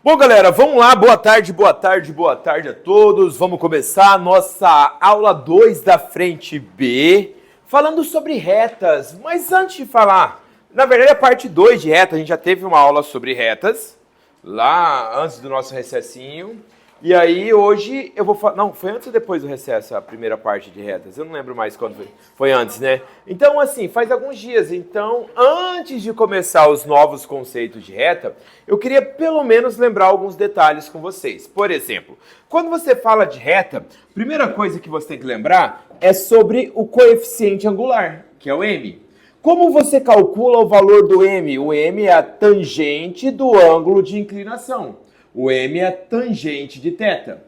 Bom, galera, vamos lá. Boa tarde, boa tarde, boa tarde a todos. Vamos começar a nossa aula 2 da frente B, falando sobre retas. Mas antes de falar, na verdade a parte 2 de retas, a gente já teve uma aula sobre retas, lá antes do nosso recessinho. E aí hoje eu vou falar... Não, foi antes ou depois do recesso a primeira parte de retas? Eu não lembro mais quando foi. Foi antes, né? Então, assim, faz alguns dias. Então, antes de começar os novos conceitos de reta, eu queria pelo menos lembrar alguns detalhes com vocês. Por exemplo, quando você fala de reta, a primeira coisa que você tem que lembrar é sobre o coeficiente angular, que é o m. Como você calcula o valor do m? O m é a tangente do ângulo de inclinação. O m é a tangente de θ.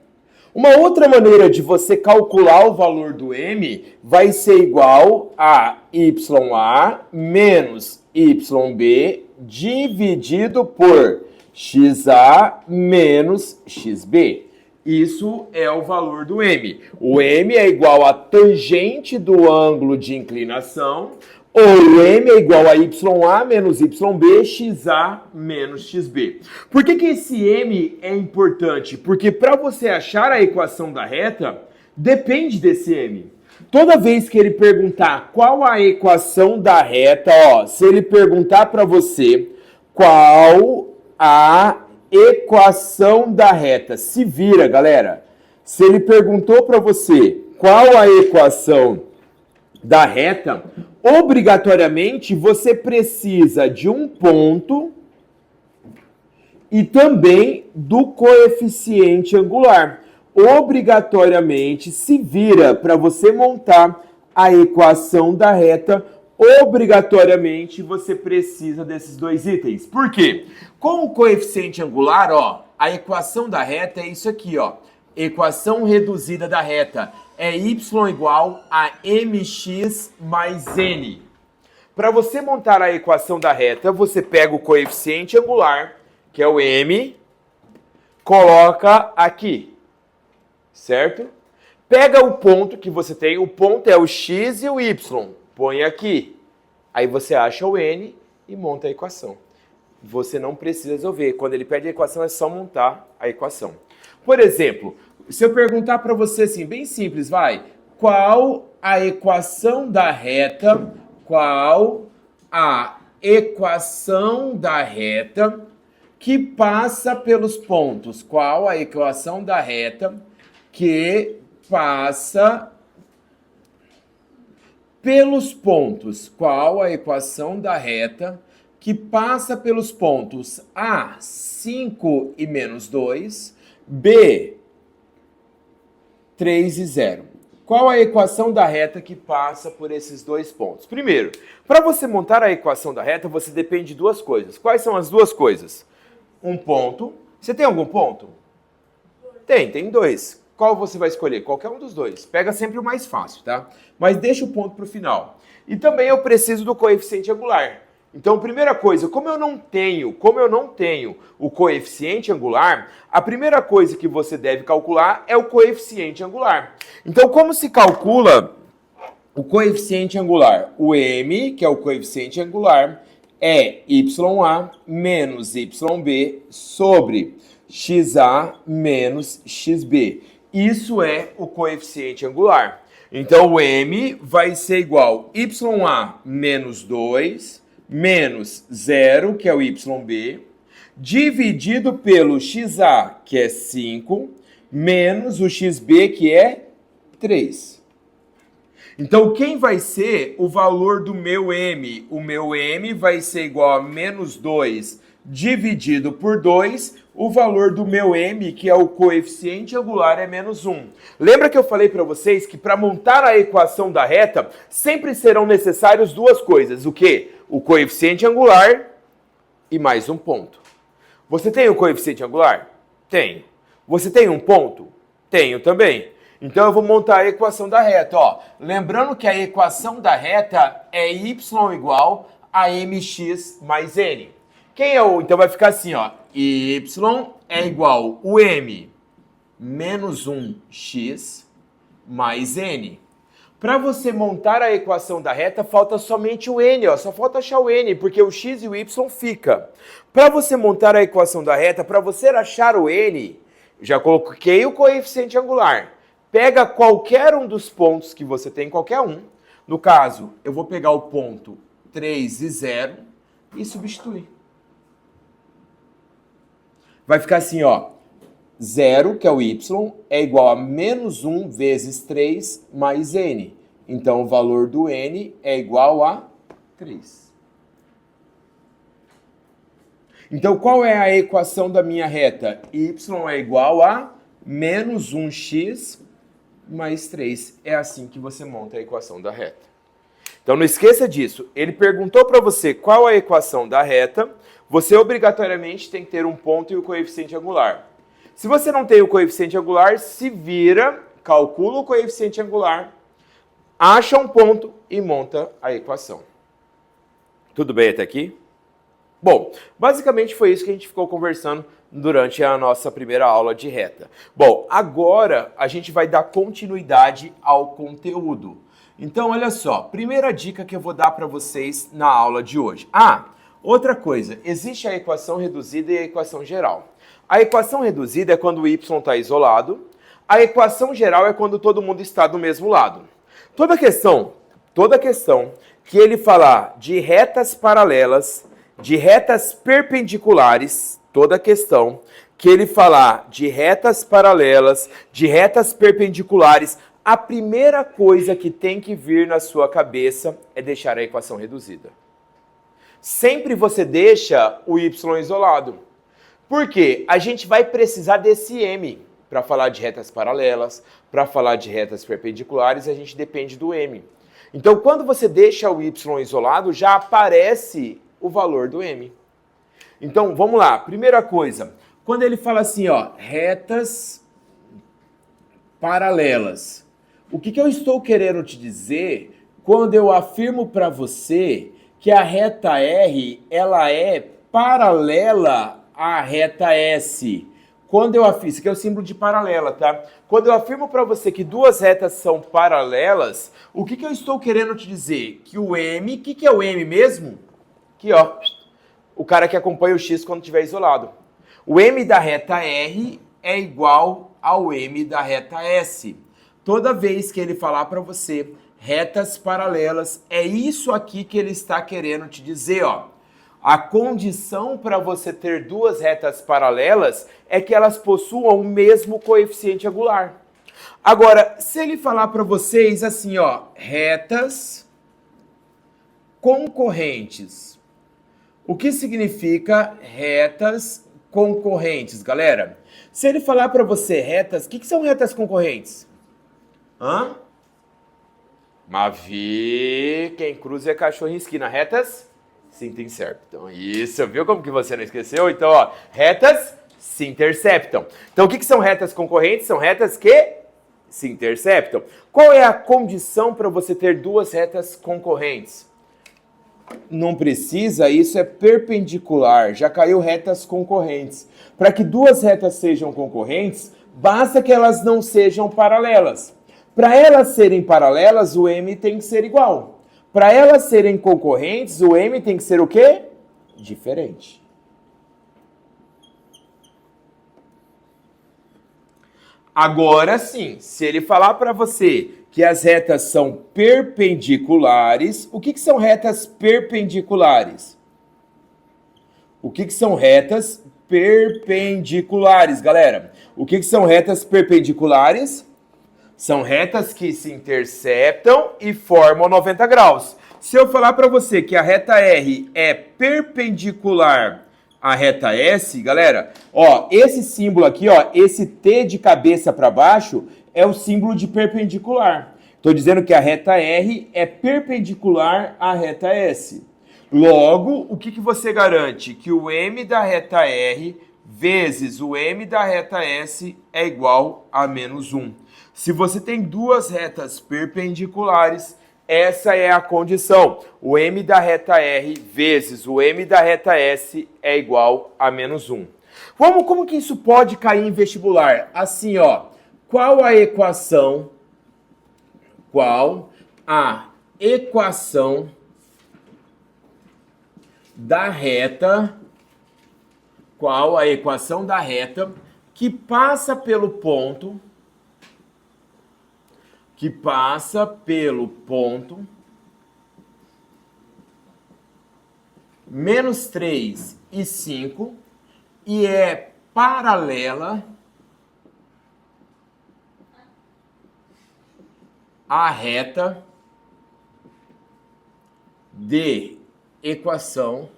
Uma outra maneira de você calcular o valor do m vai ser igual a YA menos YB dividido por XA menos XB. Isso é o valor do m. O m é igual a tangente do ângulo de inclinação, ou m é igual a YA menos YB, XA menos XB. Por que esse m é importante? Porque para você achar a equação da reta, depende desse m. Toda vez que ele perguntar qual a equação da reta, se ele perguntar para você qual a equação da reta, se vira, galera. Se ele perguntou para você qual a equação da reta, obrigatoriamente você precisa de um ponto e também do coeficiente angular. Obrigatoriamente se vira para você montar a equação da reta, obrigatoriamente você precisa desses dois itens. Por quê? Com o coeficiente angular, a equação da reta é isso aqui, equação reduzida da reta. É y igual a mx mais n. Para você montar a equação da reta, você pega o coeficiente angular, que é o m, coloca aqui, certo? Pega o ponto que você tem, o ponto é o x e o y, põe aqui. Aí você acha o n e monta a equação. Você não precisa resolver. Quando ele pede a equação, é só montar a equação. Por exemplo, se eu perguntar para você assim, bem simples, qual a equação da reta, que passa pelos pontos? Qual a equação da reta que passa pelos pontos? Qual a equação da reta que passa pelos pontos A, 5 e menos 2, B, 3 e 0. Qual a equação da reta que passa por esses dois pontos? Primeiro, para você montar a equação da reta, você depende de duas coisas. Quais são as duas coisas? Um ponto. Você tem algum ponto? Tem dois. Qual você vai escolher? Qualquer um dos dois. Pega sempre o mais fácil, tá? Mas deixa o ponto para o final. E também eu preciso do coeficiente angular. Então, primeira coisa, como eu não tenho o coeficiente angular, a primeira coisa que você deve calcular é o coeficiente angular. Então, como se calcula o coeficiente angular? O m, que é o coeficiente angular, é YA menos YB sobre XA menos XB. Isso é o coeficiente angular. Então, o m vai ser igual a YA menos 2... menos 0, que é o YB, dividido pelo XA, que é 5, menos o XB, que é 3. Então, quem vai ser o valor do meu m? O meu m vai ser igual a menos 2 dividido por 2, o valor do meu m, que é o coeficiente angular, é menos 1. Lembra que eu falei para vocês que para montar a equação da reta, sempre serão necessárias duas coisas. O quê? O coeficiente angular e mais um ponto. Você tem o coeficiente angular? Tenho. Você tem um ponto? Tenho também. Então eu vou montar a equação da reta. Lembrando que a equação da reta é y igual a mx mais n. Então vai ficar assim, y é igual o m menos 1x mais n. Para você montar a equação da reta, falta somente o n, ó, só falta achar o n, porque o x e o y fica. Para você montar a equação da reta, para você achar o n, já coloquei o coeficiente angular. Pega qualquer um dos pontos que você tem, qualquer um. No caso, eu vou pegar o ponto 3 e 0 e substituir. Vai ficar assim, ó. 0, que é o y, é igual a menos 1 vezes 3 mais n. Então, o valor do n é igual a 3. Então, qual é a equação da minha reta? Y é igual a menos 1x mais 3. É assim que você monta a equação da reta. Então, não esqueça disso. Ele perguntou para você qual é a equação da reta. Você, obrigatoriamente, tem que ter um ponto e o coeficiente angular. Se você não tem o coeficiente angular, se vira, calcula o coeficiente angular, acha um ponto e monta a equação. Tudo bem até aqui? Bom, basicamente foi isso que a gente ficou conversando durante a nossa primeira aula de reta. Bom, agora a gente vai dar continuidade ao conteúdo. Então, olha só, primeira dica que eu vou dar para vocês na aula de hoje. Outra coisa, existe a equação reduzida e a equação geral. A equação reduzida é quando o y está isolado. A equação geral é quando todo mundo está do mesmo lado. Toda questão que ele falar de retas paralelas, de retas perpendiculares, toda questão que ele falar de retas paralelas, de retas perpendiculares, a primeira coisa que tem que vir na sua cabeça é deixar a equação reduzida. Sempre você deixa o y isolado. Por quê? A gente vai precisar desse m para falar de retas paralelas, para falar de retas perpendiculares, a gente depende do m. Então, quando você deixa o y isolado, já aparece o valor do m. Então, vamos lá. Primeira coisa, quando ele fala assim, ó, retas paralelas, o que eu estou querendo te dizer quando eu afirmo para você que a reta R, ela é paralela à reta S? Quando eu afirmo, isso aqui é o símbolo de paralela, tá? Quando eu afirmo para você que duas retas são paralelas, o que eu estou querendo te dizer? Que o M, o que é o M mesmo? Aqui, ó, o cara que acompanha o X quando estiver isolado. O M da reta R é igual ao M da reta S. Toda vez que ele falar para você retas paralelas, é isso aqui que ele está querendo te dizer, ó. A condição para você ter duas retas paralelas é que elas possuam o mesmo coeficiente angular. Agora, se ele falar para vocês assim, ó, retas concorrentes. O que significa retas concorrentes, galera? Se ele falar para você retas, o que são retas concorrentes? Mavi, quem cruza é cachorro em esquina. Retas se interceptam. Isso, viu como que você não esqueceu? Então, ó, retas se interceptam. Então, o que são retas concorrentes? São retas que se interceptam. Qual é a condição para você ter duas retas concorrentes? Não precisa, isso é perpendicular. Já caiu retas concorrentes. Para que duas retas sejam concorrentes, basta que elas não sejam paralelas. Para elas serem paralelas, o M tem que ser igual. Para elas serem concorrentes, o M tem que ser o quê? Diferente. Agora sim, se ele falar para você que as retas são perpendiculares, o que são retas perpendiculares? O que são retas perpendiculares, galera? O que são retas perpendiculares? São retas que se interceptam e formam 90 graus. Se eu falar para você que a reta R é perpendicular à reta S, galera, ó, esse símbolo aqui, ó, esse T de cabeça para baixo é o símbolo de perpendicular. Estou dizendo que a reta R é perpendicular à reta S. Logo, o que você garante? Que o M da reta R vezes o M da reta S é igual a menos 1. Se você tem duas retas perpendiculares, essa é a condição. O M da reta R vezes o M da reta S é igual a menos 1. Como que isso pode cair em vestibular? Assim, ó, qual a equação qual a equação da reta, que passa pelo ponto, menos 3 e 5 e é paralela à reta de equação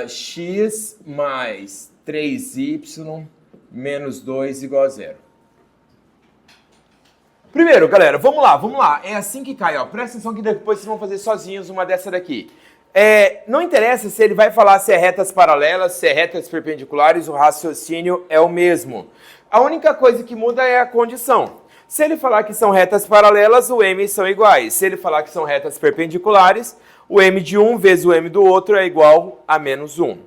x mais 3y menos 2 igual a 0. Primeiro, galera, vamos lá. É assim que cai, ó. Presta atenção que depois vocês vão fazer sozinhos uma dessa daqui. Não interessa se ele vai falar se é retas paralelas, se é retas perpendiculares, o raciocínio é o mesmo. A única coisa que muda é a condição. Se ele falar que são retas paralelas, o m são iguais. Se ele falar que são retas perpendiculares, o m de um vezes o m do outro é igual a menos 1.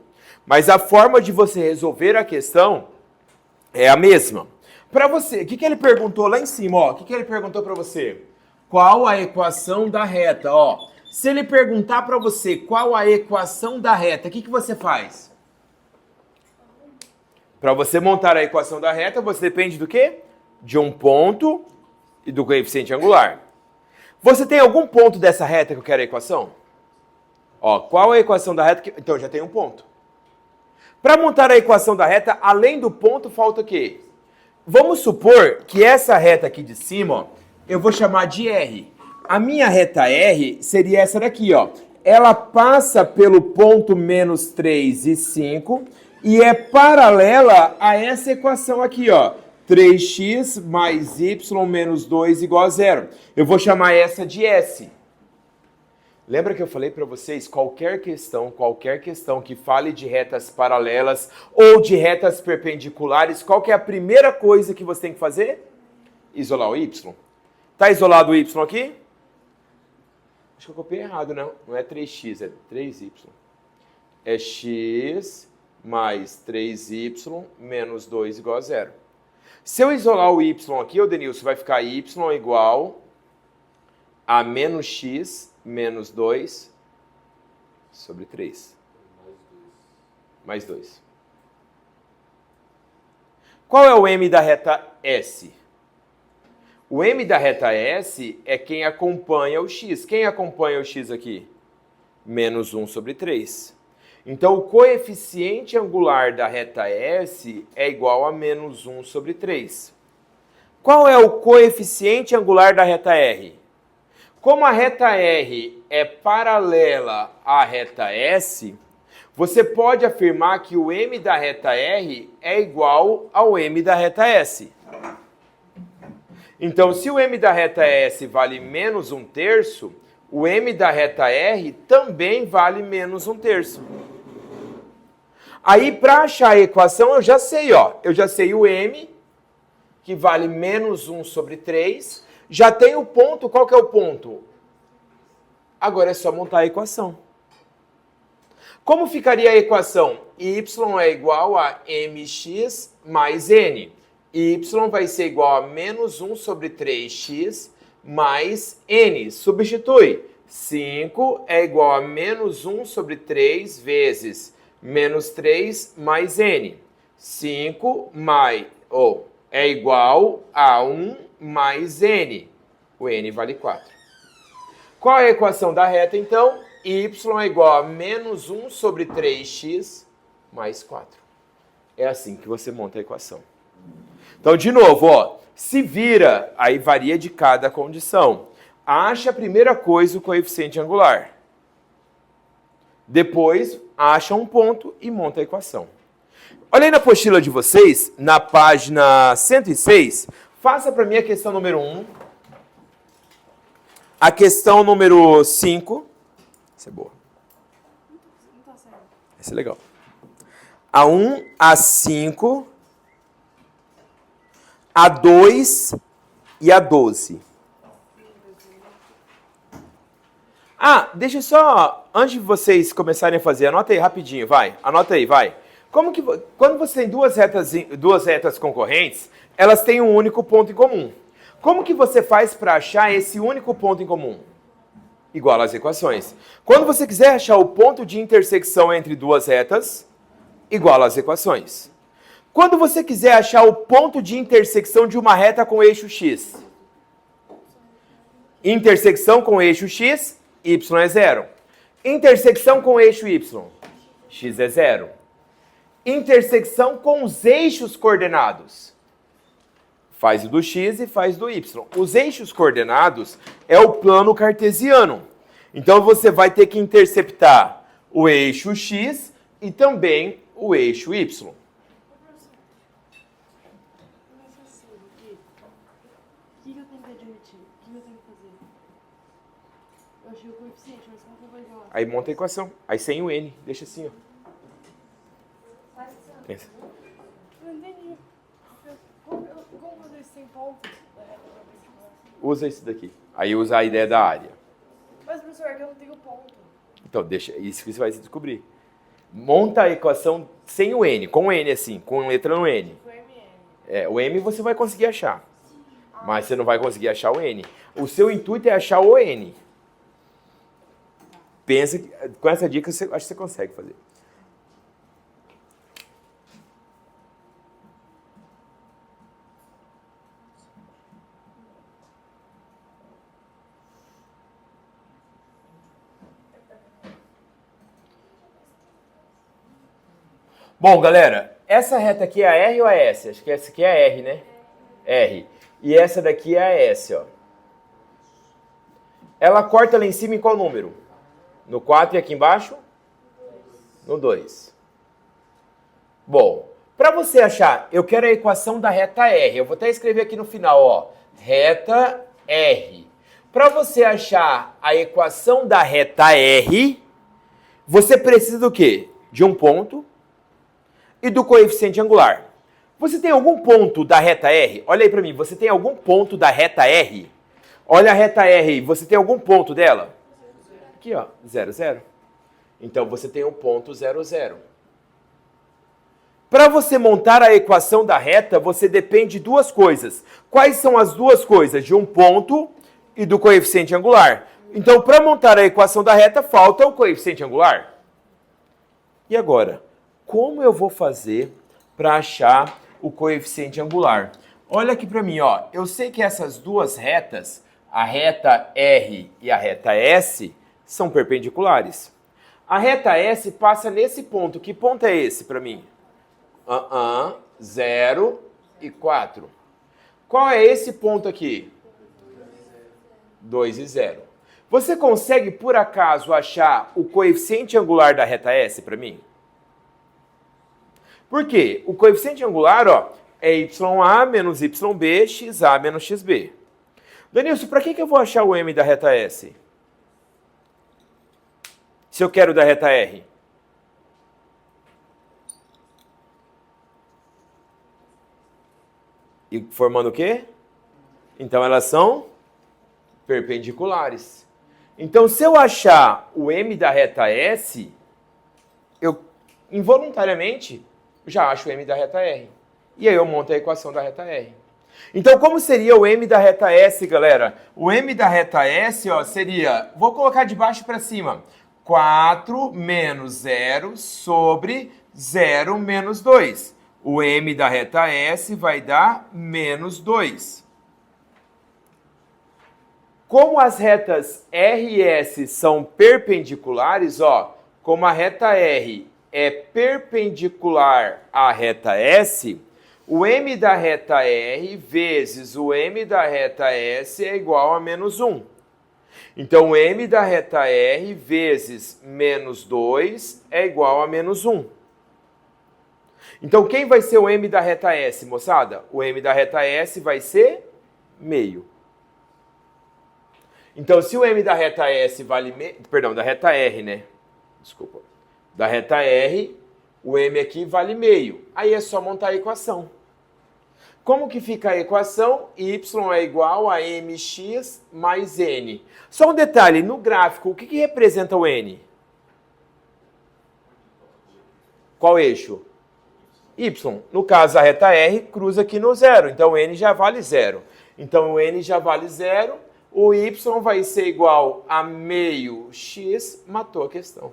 Mas a forma de você resolver a questão é a mesma. Para você, o que ele perguntou lá em cima? Ó, o que ele perguntou para você? Qual a equação da reta? Ó, se ele perguntar para você qual a equação da reta, o que você faz? Para você montar a equação da reta, você depende do quê? De um ponto e do coeficiente angular. Você tem algum ponto dessa reta que eu quero a equação? Ó, qual a equação da reta? Então, já tem um ponto. Para montar a equação da reta, além do ponto, falta o quê? Vamos supor que essa reta aqui de cima, ó, eu vou chamar de R. A minha reta R seria essa daqui, ó. Ela passa pelo ponto menos 3 e 5 e é paralela a essa equação aqui, ó. 3x mais y menos 2 igual a 0. Eu vou chamar essa de S. Lembra que eu falei para vocês, qualquer questão que fale de retas paralelas ou de retas perpendiculares, qual que é a primeira coisa que você tem que fazer? Isolar o y. Tá isolado o y aqui? Acho que eu copiei errado, não. Não é 3x, é 3y. É x mais 3y menos 2 igual a 0. Se eu isolar o y aqui, ô Denilson, vai ficar y igual a menos x menos 2 sobre 3. Mais 2. Qual é o m da reta S? O m da reta S é quem acompanha o x. Quem acompanha o x aqui? Menos 1 sobre 3. Então, o coeficiente angular da reta S é igual a menos 1 sobre 3. Qual é o coeficiente angular da reta R? Como a reta R é paralela à reta S, você pode afirmar que o m da reta R é igual ao m da reta S. Então, se o m da reta S vale menos 1/3, o m da reta R também vale menos 1/3. Aí, para achar a equação, eu já sei, ó. Eu já sei o m, que vale menos 1 sobre 3. Já tem o ponto. Qual que é o ponto? Agora é só montar a equação. Como ficaria a equação? Y é igual a mx mais n. Y vai ser igual a menos 1 sobre 3x mais n. Substitui. 5 é igual a menos 1 sobre 3 vezes menos 3 mais n. 5 é igual a 1 mais n. O n vale 4. Qual é a equação da reta, então? Y é igual a menos 1 sobre 3x mais 4. É assim que você monta a equação. Então, de novo, ó, se vira, aí varia de cada condição. Acha a primeira coisa o coeficiente angular. Depois, acha um ponto e monta a equação. Olha aí na apostila de vocês, na página 106, faça para mim a questão número 1. A questão número 5. Essa é boa. Essa é legal. A 1, a 5, a 2 e a 12. Ah, deixa só, antes de vocês começarem a fazer, anota aí rapidinho, vai. Anota aí, vai. Quando você tem duas retas concorrentes, elas têm um único ponto em comum. Como que você faz para achar esse único ponto em comum? Igual às equações. Quando você quiser achar o ponto de intersecção entre duas retas, igual às equações. Quando você quiser achar o ponto de intersecção de uma reta com o eixo x, intersecção com o eixo x, y é zero. Intersecção com o eixo y, x é zero. Intersecção com os eixos coordenados, faz o do x e faz do y. Os eixos coordenados é o plano cartesiano. Então você vai ter que interceptar o eixo x e também o eixo y. O que eu tenho que admitir? O que eu tenho que fazer? Eu achei o coeficiente, mas como que eu vou igualar? Aí monta a equação. Aí sem o n. Deixa assim, ó. Pensa. Eu não entendi. Como fazer isso sem ponto? Usa isso daqui. Aí usa a ideia da área. Mas, professor, é que eu não tenho ponto. Então, deixa isso que você vai descobrir. Monta a equação sem o n, com o n assim, com letra no n. Foi MN. O m você vai conseguir achar. Mas você não vai conseguir achar o n. O seu intuito é achar o n. Pensa que com essa dica acho que você consegue fazer. Bom, galera, essa reta aqui é a R ou a S? Acho que essa aqui é a R, né? R. E essa daqui é a S, ó. Ela corta lá em cima em qual número? No 4 e aqui embaixo? No 2. Bom, para você achar, eu quero a equação da reta R. Eu vou até escrever aqui no final, ó. Reta R. Para você achar a equação da reta R, você precisa do quê? De um ponto e do coeficiente angular. Você tem algum ponto da reta R? Olha aí para mim, você tem algum ponto da reta R? Olha a reta R, você tem algum ponto dela? Aqui, ó, 0, 0. Então você tem um ponto 0, 0. Para você montar a equação da reta, você depende de duas coisas. Quais são as duas coisas? De um ponto e do coeficiente angular. Então, para montar a equação da reta, falta o coeficiente angular. E agora? Como eu vou fazer para achar o coeficiente angular? Olha aqui para mim, ó. Eu sei que essas duas retas, a reta R e a reta S, são perpendiculares. A reta S passa nesse ponto. Que ponto é esse para mim? 0 e 4. Qual é esse ponto aqui? 2 e 0. Você consegue, por acaso, achar o coeficiente angular da reta S para mim? Por quê? O coeficiente angular, ó, é YA menos YB, XA menos XB. Danilson, para que eu vou achar o M da reta S? Se eu quero da reta R? E formando o quê? Então elas são perpendiculares. Então se eu achar o M da reta S, eu involuntariamente já acho o M da reta R. E aí eu monto a equação da reta R. Então como seria o M da reta S, galera? O M da reta S, ó, seria, vou colocar de baixo para cima, 4 menos 0 sobre 0 menos 2. O M da reta S vai dar menos 2. Como as retas R e S são perpendiculares, ó, como a reta R é perpendicular à reta S, o M da reta R vezes o M da reta S é igual a menos 1. Então, o M da reta R vezes menos 2 é igual a menos 1. Então, quem vai ser o M da reta S, moçada? O M da reta S vai ser meio. Então, se o M da reta S vale meio... Perdão, da reta R, né? Desculpa. Da reta R, o M aqui vale meio. Aí é só montar a equação. Como que fica a equação? Y é igual a mx mais n. Só um detalhe, no gráfico, o que representa o n? Qual eixo? y. No caso, a reta R cruza aqui no zero, então n já vale zero. Então, o n já vale zero, o y vai ser igual a meio x, matou a questão.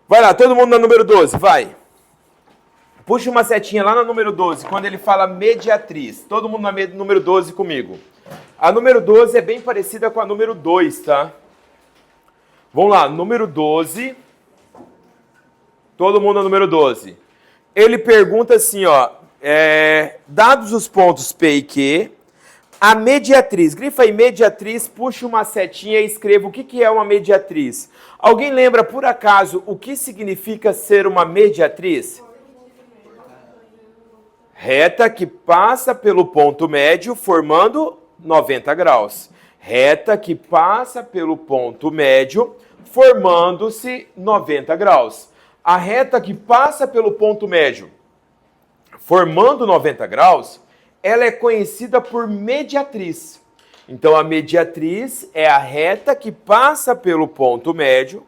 Vai lá, todo mundo na número 12, vai. Puxa uma setinha lá na número 12, quando ele fala mediatriz. Todo mundo na número 12 comigo. A número 12 é bem parecida com a número 2, tá? Vamos lá, número 12. Todo mundo na número 12. Ele pergunta assim, ó. Dados os pontos P e Q, a mediatriz. Grifa aí, mediatriz, puxa uma setinha e escreva o que é uma mediatriz. Alguém lembra, por acaso, o que significa ser uma mediatriz? Reta que passa pelo ponto médio formando 90 graus. Reta que passa pelo ponto médio formando-se 90 graus. A reta que passa pelo ponto médio formando 90 graus, ela é conhecida por mediatriz. Então, a mediatriz é a reta que passa pelo ponto médio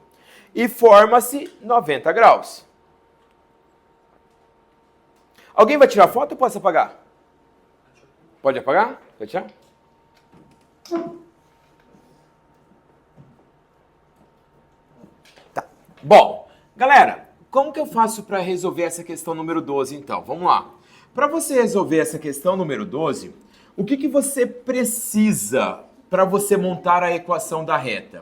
e forma-se 90 graus. Alguém vai tirar foto ou posso apagar? Pode apagar? Pode tirar? Tá. Bom, galera, como que eu faço para resolver essa questão número 12, então? Vamos lá. Para você resolver essa questão número 12, o que você precisa para você montar a equação da reta?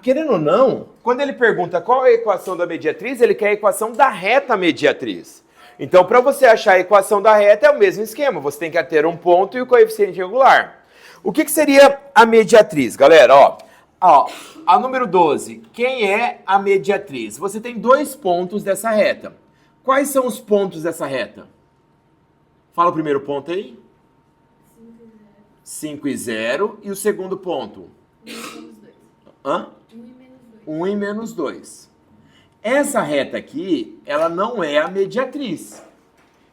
Querendo ou não, quando ele pergunta qual é a equação da mediatriz, ele quer a equação da reta mediatriz. Então, para você achar a equação da reta, é o mesmo esquema. Você tem que ter um ponto e o coeficiente angular. O que seria a mediatriz, galera? Ó, a número 12. Quem é a mediatriz? Você tem dois pontos dessa reta. Quais são os pontos dessa reta? Fala o primeiro ponto aí. 5 e 0. E o segundo ponto? 1 e menos 2. Hã? 1 e menos 2. Essa reta aqui, ela não é a mediatriz.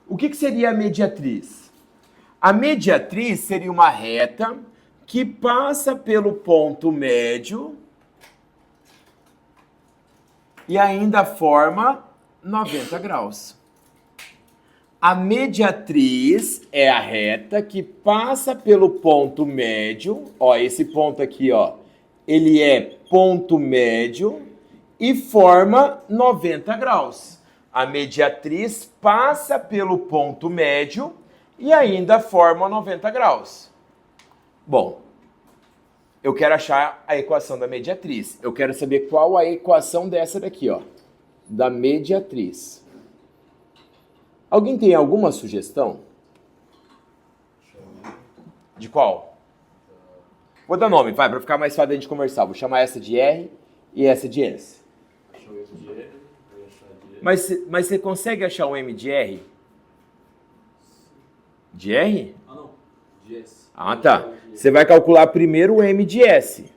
O que seria a mediatriz? A mediatriz seria uma reta que passa pelo ponto médio e ainda forma 90 graus. A mediatriz é a reta que passa pelo ponto médio. Ó, esse ponto aqui, ó, ele é ponto médio e forma 90 graus. A mediatriz passa pelo ponto médio e ainda forma 90 graus. Bom, eu quero achar a equação da mediatriz. Eu quero saber qual a equação dessa daqui, ó, da mediatriz. Alguém tem alguma sugestão? De qual? Vou dar nome, vai, para ficar mais fácil da gente conversar. Vou chamar essa de R e essa de S. Mas você consegue achar um M de R? De R? Ah, não. De S. Ah, tá. Você vai calcular primeiro o M de S.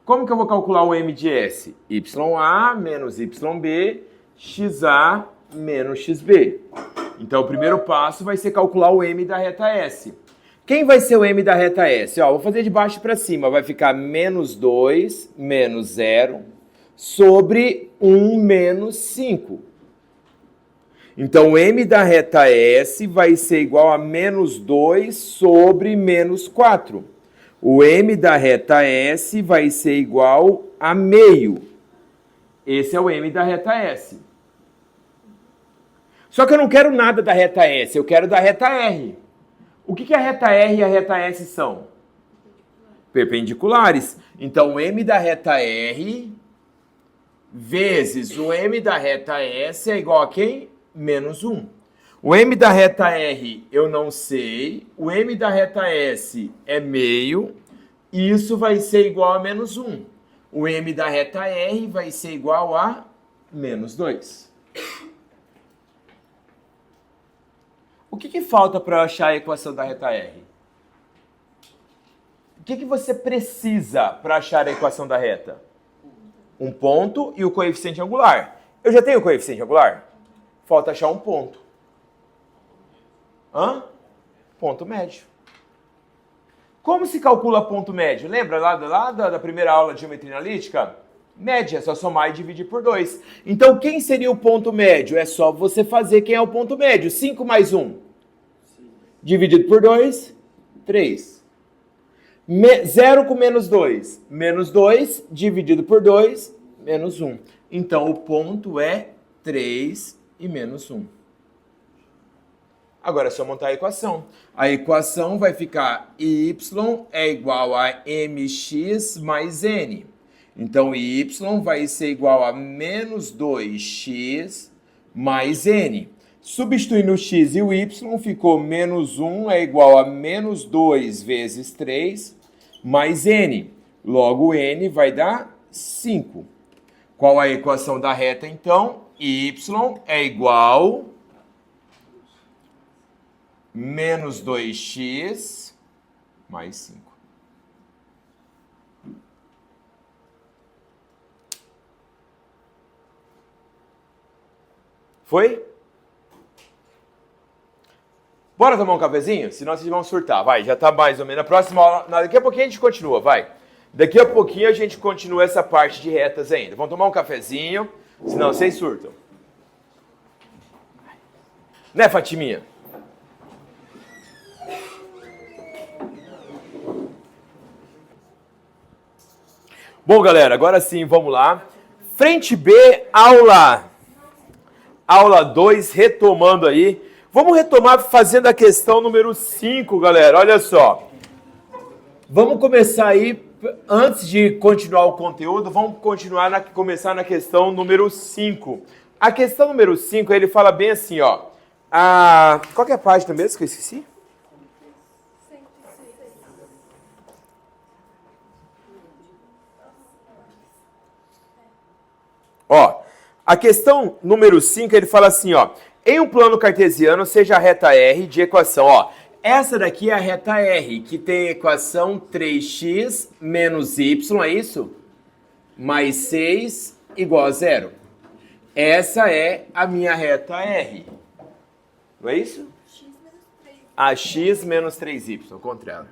Como que eu vou calcular o M de S? YA menos YB, XA menos XB. Então, o primeiro passo vai ser calcular o M da reta S. Quem vai ser o M da reta S? Ó, vou fazer de baixo para cima. Vai ficar menos 2 menos 0 sobre 1 menos 5. Então, o M da reta S vai ser igual a menos 2 sobre menos 4. O M da reta S vai ser igual a meio. Esse é o M da reta S. Só que eu não quero nada da reta S, eu quero da reta R. O que a reta R e a reta S são? Perpendiculares. Então, o M da reta R vezes o M da reta S é igual a quem? Menos 1. O M da reta R eu não sei. O M da reta S é meio. Isso vai ser igual a menos 1. O M da reta R vai ser igual a menos 2. O que falta para eu achar a equação da reta R? O que você precisa para achar a equação da reta? Um ponto e o coeficiente angular. Eu já tenho o coeficiente angular? Falta achar um ponto. Hã? ponto médio. Como se calcula ponto médio? Lembra lá da primeira aula de geometria analítica? Média, é só somar e dividir por 2. Então, quem seria o ponto médio? É só você fazer quem é o ponto médio. 5 mais 1. Dividido por 2, 3. 0 com menos 2. Menos 2, dividido por 2, menos 1. Então, o ponto é 3 e menos 1. Agora é só montar a equação. A equação vai ficar y é igual a mx mais n. Então, y vai ser igual a menos 2x mais n. Substituindo o x e o y, ficou menos 1 é igual a menos 2 vezes 3 mais n. Logo, n vai dar 5. Qual a equação da reta, então? Y é igual menos 2x mais 5. Foi? Bora tomar um cafezinho? Senão vocês vão surtar. Vai, já tá mais ou menos. Na próxima aula, daqui a pouquinho a gente continua, vai. Daqui a pouquinho a gente continua essa parte de retas ainda. Vamos tomar um cafezinho, senão vocês surtam. Né, Fatiminha? Bom, galera, agora sim, vamos lá. Frente B, aula 2, retomando aí. Vamos retomar fazendo a questão número 5, galera. Olha só. Vamos começar aí, antes de continuar o conteúdo, vamos começar na questão número 5. A questão número 5, ele fala bem assim, ó. Qual que é a página mesmo que eu esqueci? Ó, a questão número 5, ele fala assim, ó. Em um plano cartesiano, seja a reta R de equação, ó. Essa daqui é a reta R, que tem a equação 3x menos y, é isso? Mais 6 igual a 0. Essa é a minha reta R. Não é isso? X menos 3y, ao contrário.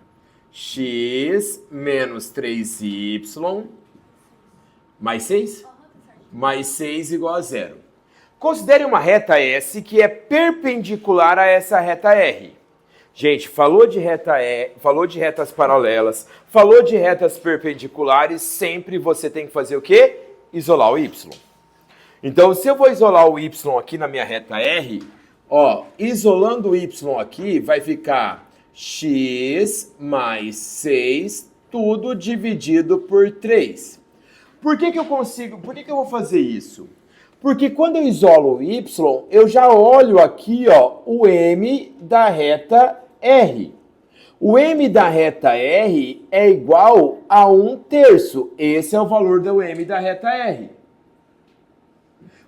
X menos 3y mais 6? Mais 6 igual a 0. Considere uma reta S que é perpendicular a essa reta R. Gente, falou de retas paralelas, falou de retas perpendiculares, sempre você tem que fazer o quê? Isolar o y. Então, se eu vou isolar o y aqui na minha reta R, ó, isolando o y aqui, vai ficar x mais 6, tudo dividido por 3. Por que eu vou fazer isso? Porque quando eu isolo o y, eu já olho aqui, ó, o m da reta R. O m da reta R é igual a 1/3. Esse é o valor do m da reta R.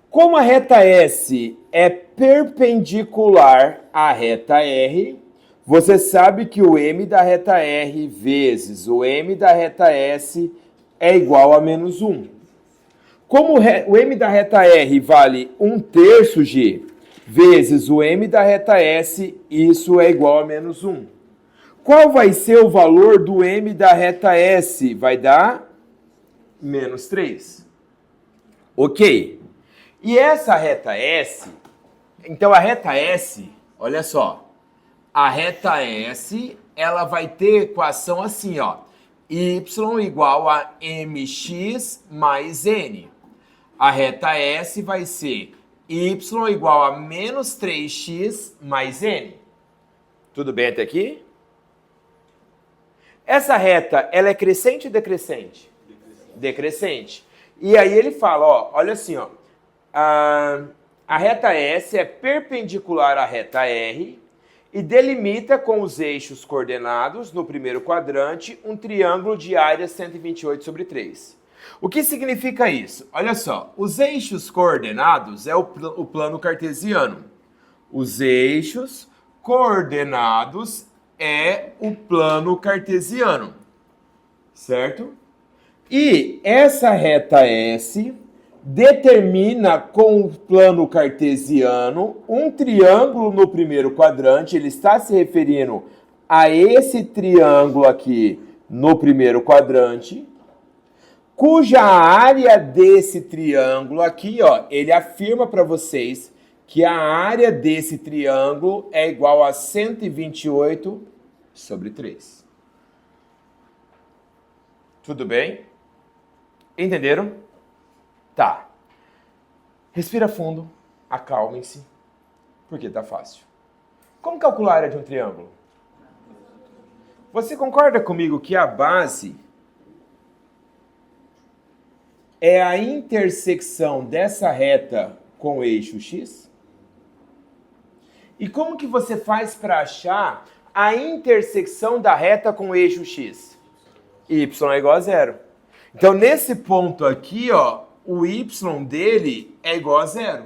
Como a reta S é perpendicular à reta R, você sabe que o m da reta R vezes o m da reta S é igual a menos 1. Como o m da reta R vale 1/3 g vezes o m da reta S, isso é igual a menos 1. Qual vai ser o valor do m da reta S? Vai dar menos 3. Ok. E essa reta S, então a reta S, olha só, a reta S, ela vai ter equação assim, ó, y igual a mx mais n. A reta S vai ser y igual a menos 3x mais n. Tudo bem até aqui? Essa reta, ela é crescente ou decrescente? Decrescente. E aí ele fala, ó, olha assim, ó, a reta S é perpendicular à reta R e delimita com os eixos coordenados no primeiro quadrante um triângulo de área 128/3. O que significa isso? Olha só, os eixos coordenados é o plano cartesiano. Os eixos coordenados é o plano cartesiano, certo? E essa reta S determina com o plano cartesiano um triângulo no primeiro quadrante. Ele está se referindo a esse triângulo aqui no primeiro quadrante, cuja área desse triângulo aqui, ó, ele afirma para vocês que a área desse triângulo é igual a 128/3. Tudo bem? Entenderam? Tá. Respira fundo, acalmem-se, porque tá fácil. Como calcular a área de um triângulo? Você concorda comigo que a base é a intersecção dessa reta com o eixo X? E como que você faz para achar a intersecção da reta com o eixo X? Y é igual a 0. Então, nesse ponto aqui, ó, o y dele é igual a 0.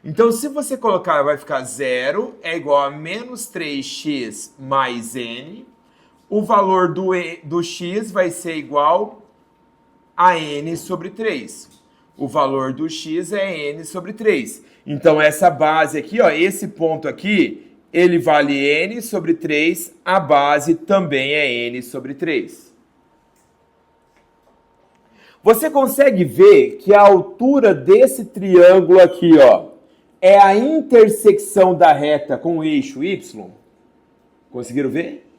Então, se você colocar, vai ficar 0 é igual a menos 3x mais n. O valor do x vai ser igual a n sobre 3. O valor do x é n sobre 3. Então, essa base aqui, ó, esse ponto aqui, ele vale n sobre 3. A base também é n sobre 3. Você consegue ver que a altura desse triângulo aqui, ó, é a intersecção da reta com o eixo y? Conseguiram ver?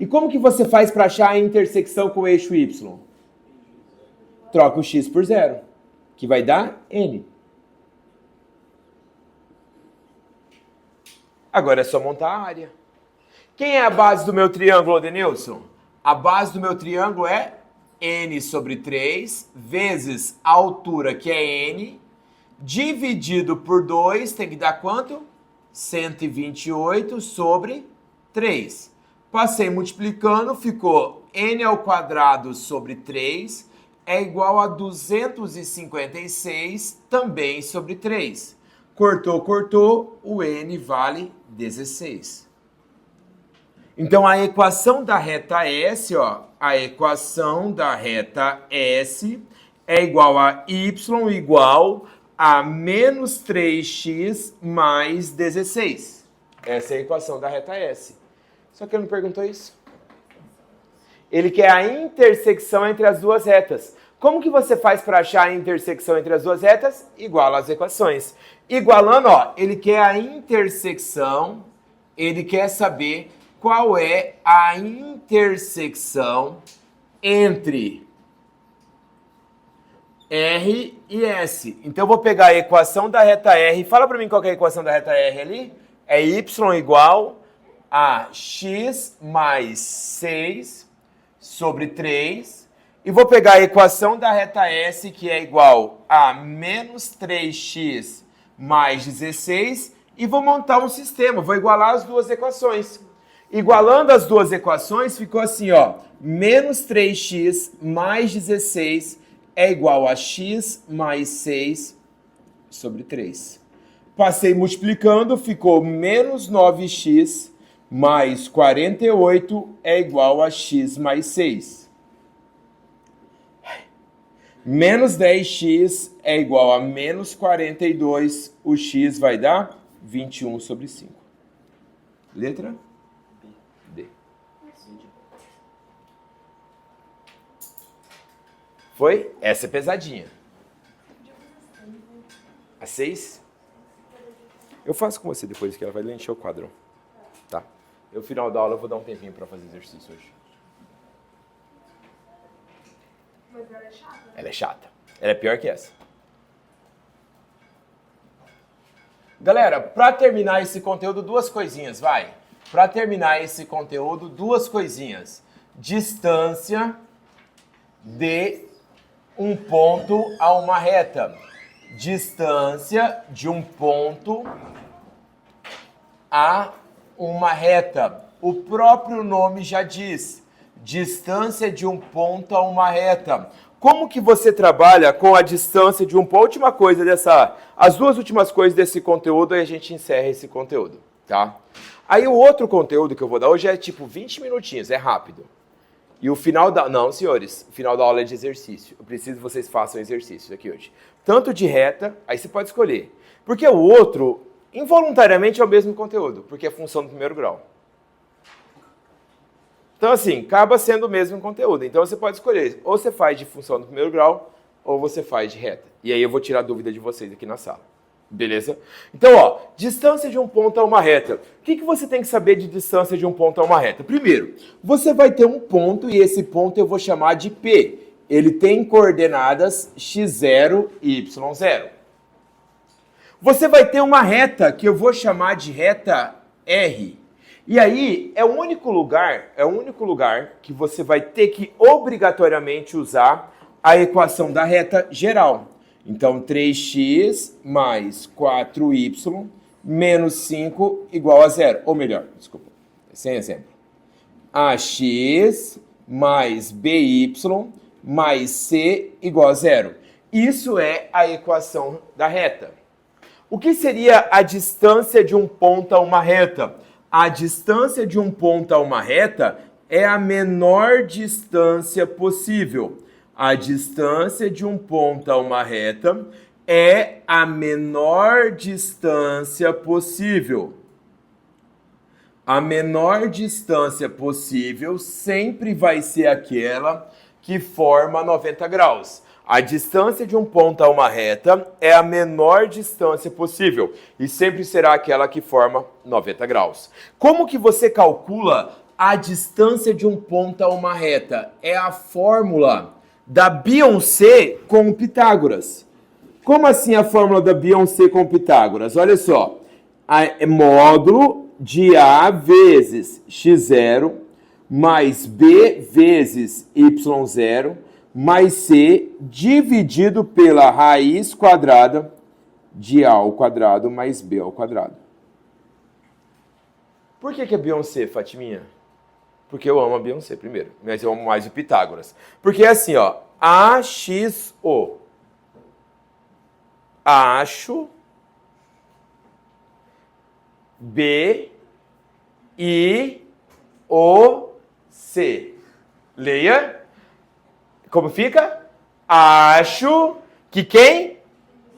E como que você faz para achar a intersecção com o eixo y? Troca o x por 0, que vai dar n. Agora é só montar a área. Quem é a base do meu triângulo, Denilson? A base do meu triângulo é n sobre 3 vezes a altura, que é n, dividido por 2, tem que dar quanto? 128 sobre 3. Passei multiplicando, ficou n ao quadrado sobre 3 é igual a 256 também sobre 3. Cortou, cortou, o n vale 16. Então, a equação da reta S, ó, a equação da reta S é igual a y igual a menos 3x mais 16. Essa é a equação da reta S. Só que ele não perguntou isso. Ele quer a intersecção entre as duas retas. Como que você faz para achar a intersecção entre as duas retas? Iguala as equações. Igualando, ó, ele quer a intersecção, ele quer saber qual é a intersecção entre R e S. Então, eu vou pegar a equação da reta R. Fala para mim qual que é a equação da reta R ali. É y igual a x mais 6 sobre 3. E vou pegar a equação da reta S, que é igual a menos 3x mais 16. E vou montar um sistema. Vou igualar as duas equações. Igualando as duas equações, ficou assim, ó. Menos 3x mais 16 é igual a x mais 6 sobre 3. Passei multiplicando, ficou menos 9x mais 48 é igual a x mais 6. Menos 10x é igual a menos 42. O x vai dar 21 sobre 5. Letra D. Foi? Essa é pesadinha. A 6? Eu faço com você depois, que ela vai encher o quadro. Tá? No final da aula eu vou dar um tempinho para fazer exercício hoje. Mas ela é chata. Ela é chata. Ela é pior que essa. Galera, para terminar esse conteúdo, duas coisinhas, vai. Para terminar esse conteúdo, duas coisinhas. Distância de um ponto a uma reta. Distância de um ponto a uma reta. O próprio nome já diz. Distância de um ponto a uma reta. Como que você trabalha com a distância de um ponto? Última coisa as duas últimas coisas desse conteúdo, aí a gente encerra esse conteúdo, tá? Aí o outro conteúdo que eu vou dar hoje é tipo 20 minutinhos, é rápido. E o final da... Não, senhores, o final da aula é de exercício. Eu preciso que vocês façam exercícios aqui hoje. Tanto de reta, aí você pode escolher. Porque o outro, involuntariamente, é o mesmo conteúdo, porque é função do primeiro grau. Então, assim, acaba sendo o mesmo conteúdo. Então, você pode escolher. Ou você faz de função do primeiro grau, ou você faz de reta. E aí eu vou tirar a dúvida de vocês aqui na sala. Beleza? Então, ó, distância de um ponto a uma reta. O que você tem que saber de distância de um ponto a uma reta? Primeiro, você vai ter um ponto e esse ponto eu vou chamar de P. Ele tem coordenadas x0 e y0. Você vai ter uma reta que eu vou chamar de reta R. E aí é o único lugar que você vai ter que obrigatoriamente usar a equação da reta geral. Então, 3x mais 4y menos 5 igual a 0. Ou melhor, desculpa, sem exemplo. ax mais by mais c igual a 0. Isso é a equação da reta. O que seria a distância de um ponto a uma reta? A distância de um ponto a uma reta é a menor distância possível. A distância de um ponto a uma reta é a menor distância possível. A menor distância possível sempre vai ser aquela que forma 90 graus. A distância de um ponto a uma reta é a menor distância possível e sempre será aquela que forma 90 graus. Como que você calcula a distância de um ponto a uma reta? É a fórmula da Beyoncé com Pitágoras. Como assim a fórmula da Beyoncé com Pitágoras? Olha só, é módulo de A vezes x0 mais B vezes y0 mais C dividido pela raiz quadrada de A ao quadrado mais B ao quadrado. Por que é Beyoncé, Fatiminha? Porque eu amo a Beyoncé primeiro, mas eu amo mais o Pitágoras. Porque é assim, ó, AXO. Acho B I O C. Leia. Como fica? Acho que quem?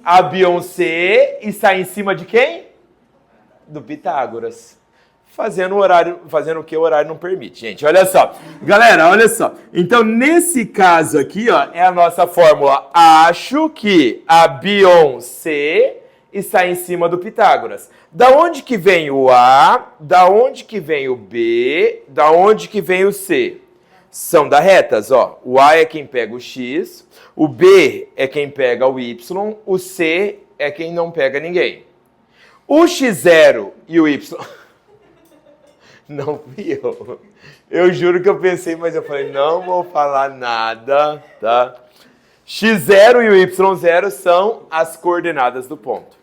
A Beyoncé está em cima de quem? Do Pitágoras. Fazendo o que o horário não permite, gente. Olha só. Galera, olha só. Então, nesse caso aqui, ó, é a nossa fórmula. Acho que a Beyoncé está em cima do Pitágoras. Da onde que vem o A? Da onde que vem o B? Da onde que vem o C? São da retas, ó. O A é quem pega o X, o B é quem pega o Y, o C é quem não pega ninguém. O X0 e o Y... Não fui eu. Eu juro que eu pensei, mas eu falei, não vou falar nada, tá? X0 e o Y0 são as coordenadas do ponto.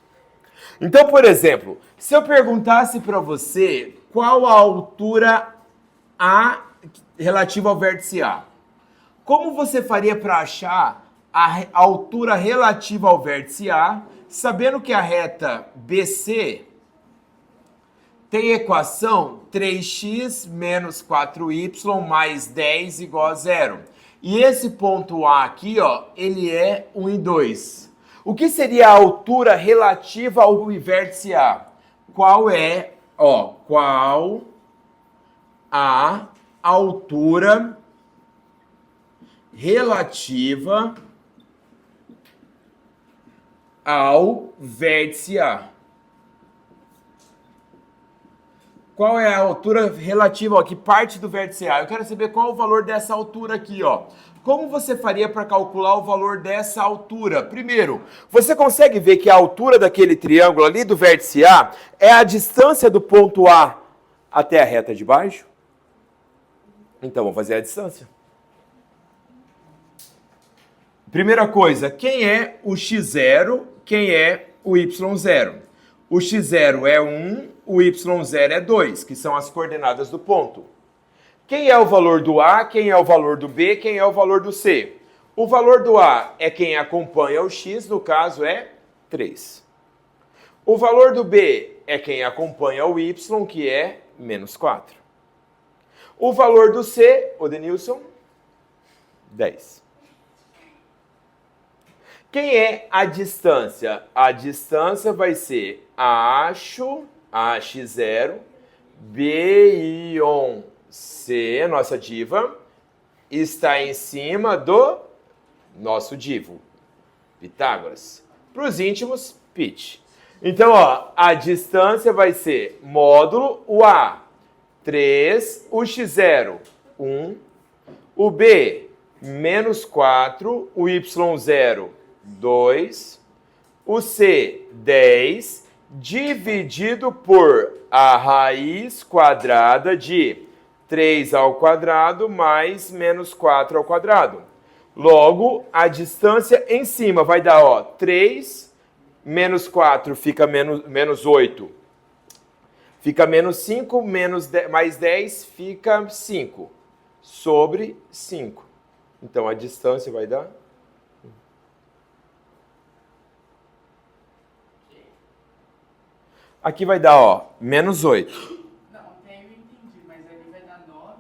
Então, por exemplo, se eu perguntasse para você qual a altura A relativa ao vértice A, como você faria para achar a altura relativa ao vértice A, sabendo que a reta BC tem equação 3x menos 4y mais 10 igual a 0. E esse ponto A aqui, ó, ele é 1 e 2. O que seria a altura relativa ao vértice A? Qual é, ó, qual a altura relativa ao vértice A? Qual é a altura relativa, ó, que parte do vértice A? Eu quero saber qual é o valor dessa altura aqui, ó. Como você faria para calcular o valor dessa altura? Primeiro, você consegue ver que a altura daquele triângulo ali do vértice A é a distância do ponto A até a reta de baixo? Então, vamos fazer a distância. Primeira coisa, quem é o x0, quem é o y0? O x0 é 1, o y0 é 2, que são as coordenadas do ponto. Quem é o valor do A, quem é o valor do B, quem é o valor do C? O valor do A é quem acompanha o x, no caso é 3. O valor do B é quem acompanha o y, que é menos 4. O valor do C, ô Denilson, 10. Quem é a distância? A distância vai ser AX0, BY, C, nossa diva, está em cima do nosso divo, Pitágoras. Para os íntimos, pitch. Então, ó, a distância vai ser módulo, o A, 3, o X0, 1, o B, menos 4, o Y0, 2, o C, 10, dividido por a raiz quadrada de 3 ao quadrado mais menos 4 ao quadrado. Logo, a distância em cima vai dar, ó, 3, menos 4 fica menos 8. Fica menos 5, mais 10 fica 5. Sobre 5. Então, a distância vai dar... Aqui vai dar, ó, menos 8. Não, até eu entendi, mas ali vai dar 9.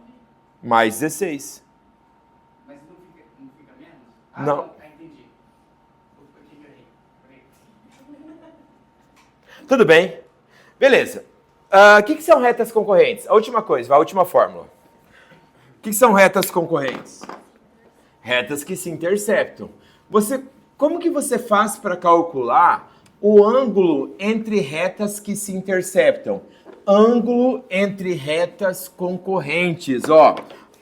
Mais 16. Mas não fica menos? Não. Entendi. O que eu errei? Tudo bem. Beleza. O que são retas concorrentes? A última coisa, a última fórmula. O que são retas concorrentes? Retas que se interceptam. Como que você faz para calcular o ângulo entre retas que se interceptam? Ângulo entre retas concorrentes, ó.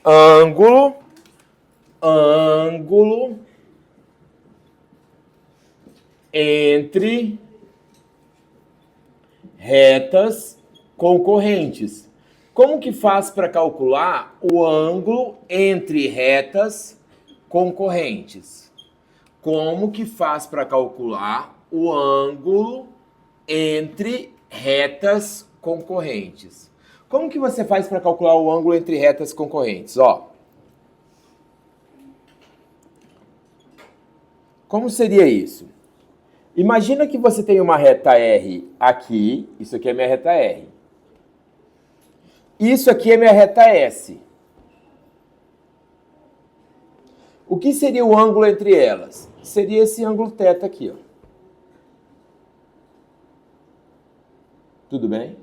Ângulo entre retas concorrentes. Como que faz para calcular o ângulo entre retas concorrentes? Como que faz para calcular o ângulo entre retas concorrentes? Como que você faz para calcular o ângulo entre retas concorrentes? Ó. Como seria isso? Imagina que você tem uma reta R aqui, isso aqui é minha reta R. Isso aqui é minha reta S. O que seria o ângulo entre elas? Seria esse ângulo θ aqui, ó. Tudo bem?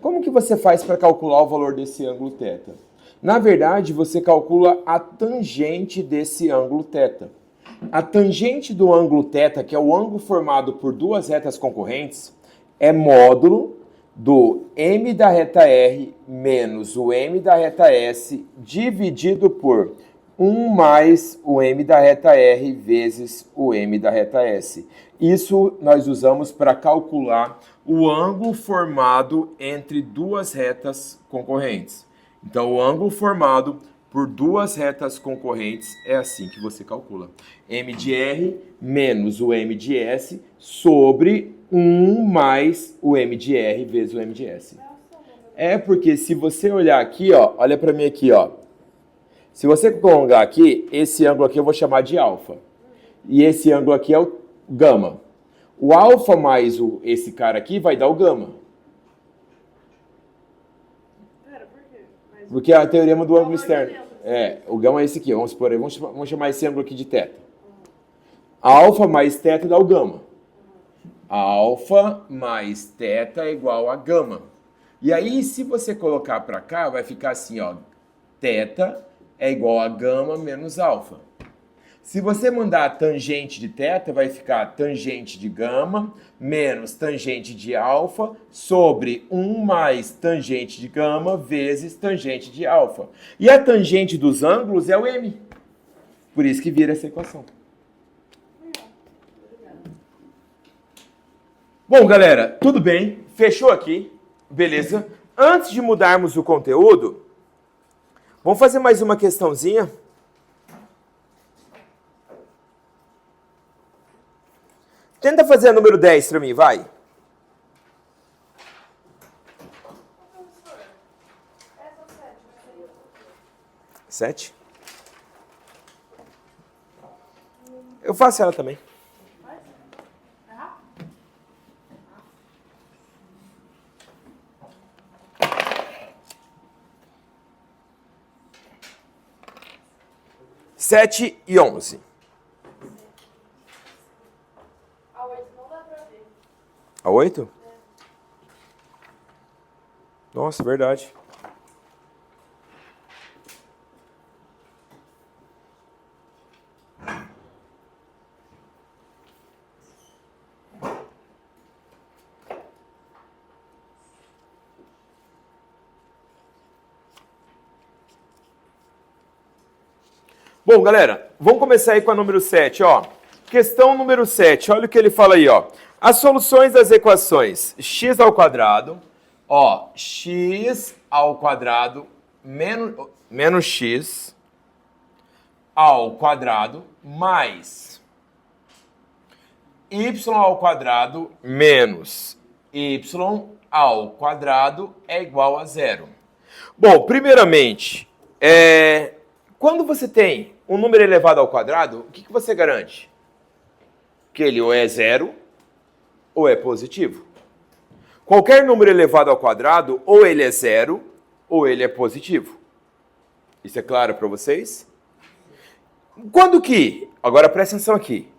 Como que você faz para calcular o valor desse ângulo θ? Na verdade, você calcula a tangente desse ângulo θ. A tangente do ângulo θ, que é o ângulo formado por duas retas concorrentes, é módulo do m da reta R menos o m da reta S dividido por 1 mais o m da reta R vezes o m da reta S. Isso nós usamos para calcular o ângulo formado entre duas retas concorrentes. Então, o ângulo formado por duas retas concorrentes é assim que você calcula. M de R menos o M de S sobre 1 mais o M de R vezes o M de S. É porque se você olhar aqui, ó, olha para mim aqui, ó. Se você prolongar aqui, esse ângulo aqui eu vou chamar de alfa. E esse ângulo aqui é o gama. O alfa mais esse cara aqui vai dar o gama. Porque é a teorema do ângulo externo. É, o gama é esse aqui. Vamos supor, vamos chamar esse ângulo aqui de θ. Alfa mais θ dá o gama. Alfa mais θ é igual a gama. E aí, se você colocar para cá, vai ficar assim, ó. θ é igual a gama menos alfa. Se você mandar a tangente de θ, vai ficar tangente de gama menos tangente de alfa sobre 1 mais tangente de gama vezes tangente de alfa. E a tangente dos ângulos é o m. Por isso que vira essa equação. Bom, galera, tudo bem? Fechou aqui? Beleza? Antes de mudarmos o conteúdo, vamos fazer mais uma questãozinha. Tenta fazer a número 10 para mim, vai. Sete? Eu faço ela também. 7 e 11. A 8 não dá pra ver. A 8? Nossa, verdade. Bom, galera, vamos começar aí com a número 7, ó. Questão número 7, olha o que ele fala aí, ó. As soluções das equações x ao quadrado, ó, x ao quadrado menos x ao quadrado mais y ao quadrado menos y ao quadrado é igual a zero. Bom, primeiramente, quando você tem um número elevado ao quadrado, o que você garante? Que ele ou é zero ou é positivo. Qualquer número elevado ao quadrado, ou ele é zero ou ele é positivo. Isso é claro para vocês? Quando que, agora presta atenção aqui,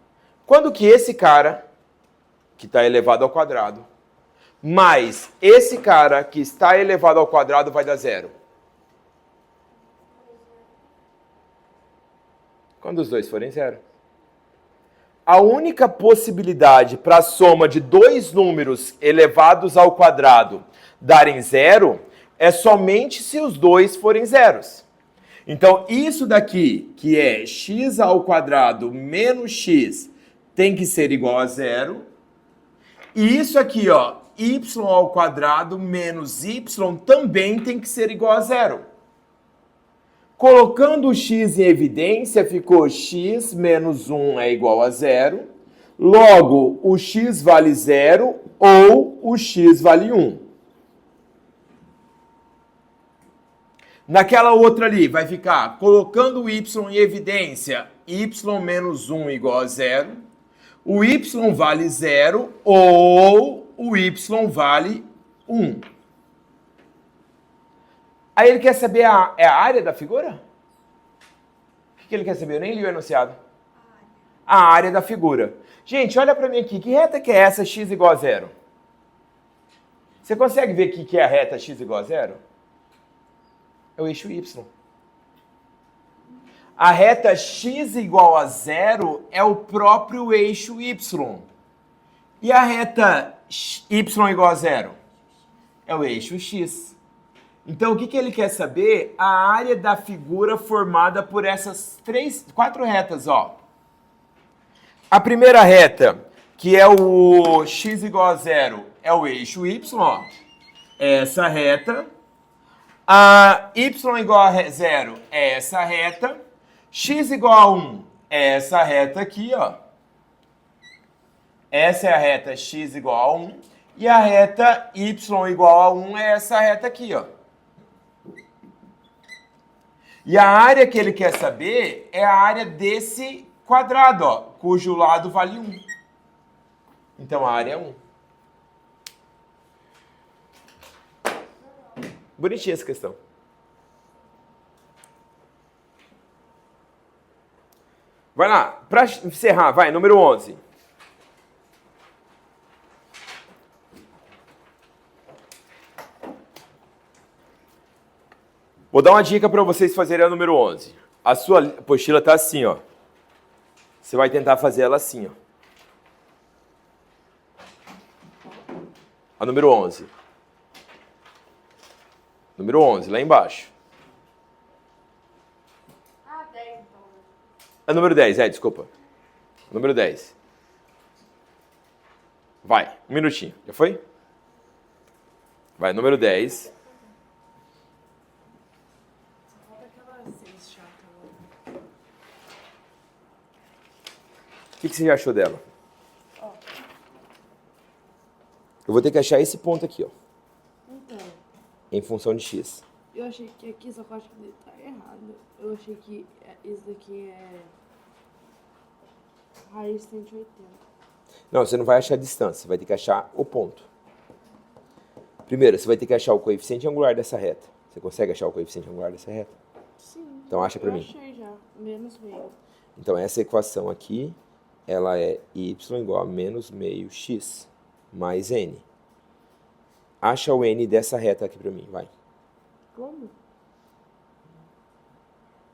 quando que esse cara, que está elevado ao quadrado, mais esse cara que está elevado ao quadrado vai dar zero? Quando os dois forem zero. A única possibilidade para a soma de dois números elevados ao quadrado darem zero é somente se os dois forem zeros. Então, isso daqui, que é x ao quadrado menos x, tem que ser igual a zero. E isso aqui, ó, y ao quadrado menos y também tem que ser igual a zero. Colocando o x em evidência, ficou x menos 1 é igual a zero. Logo, o x vale zero ou o x vale 1. Naquela outra ali, vai ficar, colocando o y em evidência, y menos 1 igual a zero. O y vale zero ou o y vale 1. Aí ele quer saber a área da figura? O que ele quer saber? Eu nem li o enunciado. A área da figura. Gente, olha para mim aqui. Que reta que é essa x igual a zero? Você consegue ver aqui que é a reta x igual a zero? É o eixo y. A reta x igual a zero é o próprio eixo y. E a reta y igual a zero? É o eixo x. Então, o que ele quer saber? A área da figura formada por essas quatro retas, ó. A primeira reta, que é o x igual a zero, é o eixo y, ó. Essa reta. A y igual a zero é essa reta. X igual a 1 é essa reta aqui, ó. Essa é a reta x igual a 1. E a reta y igual a 1 é essa reta aqui, ó. E a área que ele quer saber é a área desse quadrado, ó, cujo lado vale 1. Então a área é 1. Bonitinha essa questão. Vai lá, para encerrar, vai, número 11. Vou dar uma dica para vocês fazerem a número 11. A sua apostila está assim, ó. Você vai tentar fazer ela assim, ó. A número 11. Número 11, lá embaixo. Ah, 10 então. A número 10, desculpa. Número 10. Vai, um minutinho. Já foi? Vai, número 10. O que você já achou dela? Eu vou ter que achar esse ponto aqui, ó. Então, Em função de x. eu achei que aqui essa parte aqui tá errada. Eu achei que isso daqui é raiz de 180. Não, você não vai achar a distância, você vai ter que achar o ponto. Primeiro, você vai ter que achar o coeficiente angular dessa reta. Você consegue achar o coeficiente angular dessa reta? Sim. Então acha pra eu mim. achei já. Menos meio. Então, essa equação aqui, ela é y igual a menos meio x mais n. Acha o n dessa reta aqui para mim, vai. Como?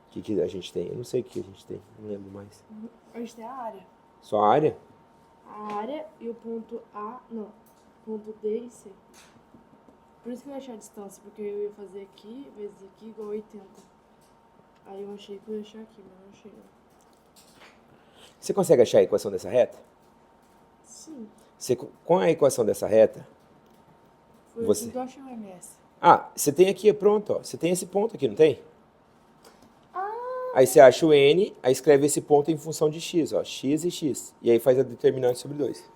O que a gente tem? Eu não sei o que a gente tem, não lembro mais. A gente tem a área. Só a área? A área e o ponto A, não, ponto D e C. Por isso que eu ia achar a distância, porque eu ia fazer aqui vezes aqui igual a 80. Aí eu achei que eu ia achar aqui, mas não achei não. Você consegue achar a equação dessa reta? Sim. Com a equação dessa reta, Foi Você- assim que eu achei o MS. você tem aqui, pronto, ó. Você tem esse ponto aqui, não tem? Aí você acha o n, aí escreve esse ponto em função de x, ó, x e x. E aí faz a determinante sobre 2.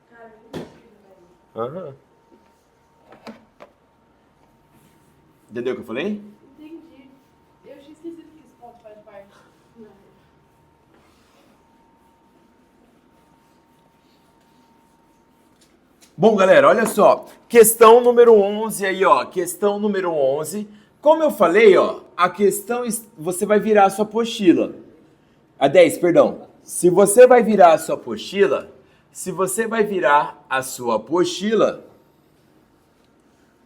Cara, eu não sei, velho. Aham. Entendeu o que eu falei? Entendi. Eu tinha esquecido que esse ponto faz parte. Não. Bom, galera, olha só. Questão número 11 aí, ó. Questão número 11. Como eu falei, ó, a questão, você vai virar a sua apostila. A 10, perdão. Se você vai virar a sua apostila,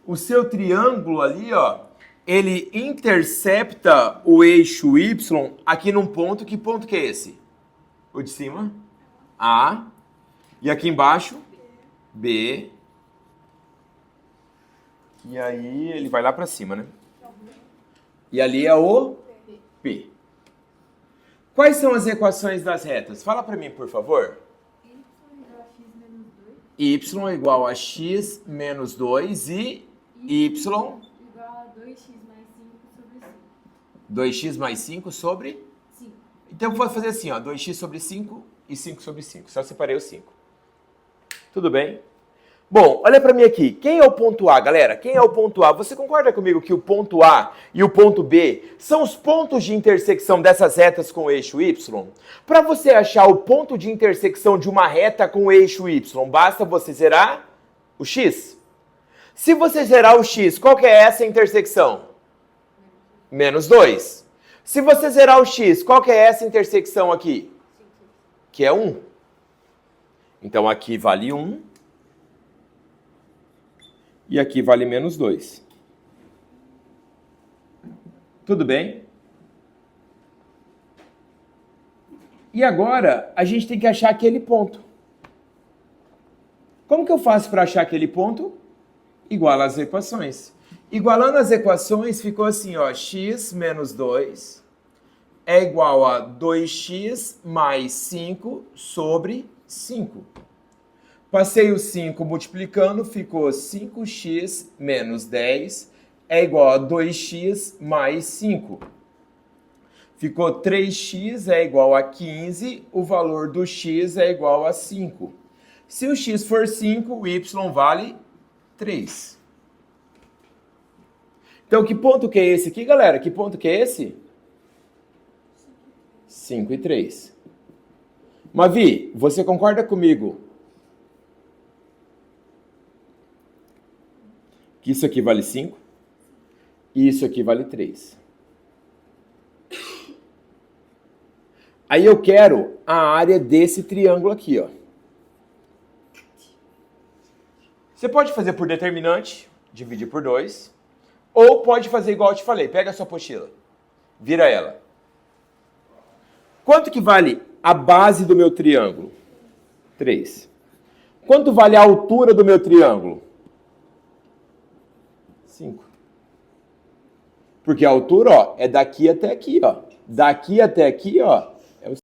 o seu triângulo ali, ó, ele intercepta o eixo Y aqui num ponto. Que ponto que é esse? O de cima? A. E aqui embaixo? B. E aí ele vai lá pra cima, né? E ali é o P. Quais são as equações das retas? Fala pra mim, por favor. Y igual a x menos 2 e y igual a 2x mais 5 sobre 5. 2x mais 5 sobre? 5. Então eu vou fazer assim, ó, 2x sobre 5 e 5 sobre 5. Só separei os 5. Tudo bem? Bom, olha pra mim aqui. Quem é o ponto A, galera? Quem é o ponto A? Você concorda comigo que o ponto A e o ponto B são os pontos de intersecção dessas retas com o eixo Y? Para você achar o ponto de intersecção de uma reta com o eixo Y, basta você zerar o X. Se você zerar o X, qual que é essa intersecção? Menos 2. Se você zerar o X, qual que é essa intersecção aqui? Que é 1. Então aqui vale 1. E aqui vale menos 2. Tudo bem? E agora, a gente tem que achar aquele ponto. Como que eu faço para achar aquele ponto? Iguala as equações. Igualando as equações, ficou assim, ó, x menos 2 é igual a 2x mais 5 sobre 5. Passei o 5 multiplicando, ficou 5x menos 10 é igual a 2x mais 5. Ficou 3x é igual a 15, o valor do x é igual a 5. Se o x for 5, o y vale 3. Então, que ponto que é esse aqui, galera? Que ponto que é esse? 5 e 3. Mavi, você concorda comigo que isso aqui vale 5 e isso aqui vale 3. Aí eu quero a área desse triângulo aqui, ó. Você pode fazer por determinante, dividir por 2, ou pode fazer igual eu te falei, pega a sua apostila, vira ela. Quanto que vale a base do meu triângulo? 3. Quanto vale a altura do meu triângulo? 5. Porque a altura, ó, é daqui até aqui, ó. Daqui até aqui, ó,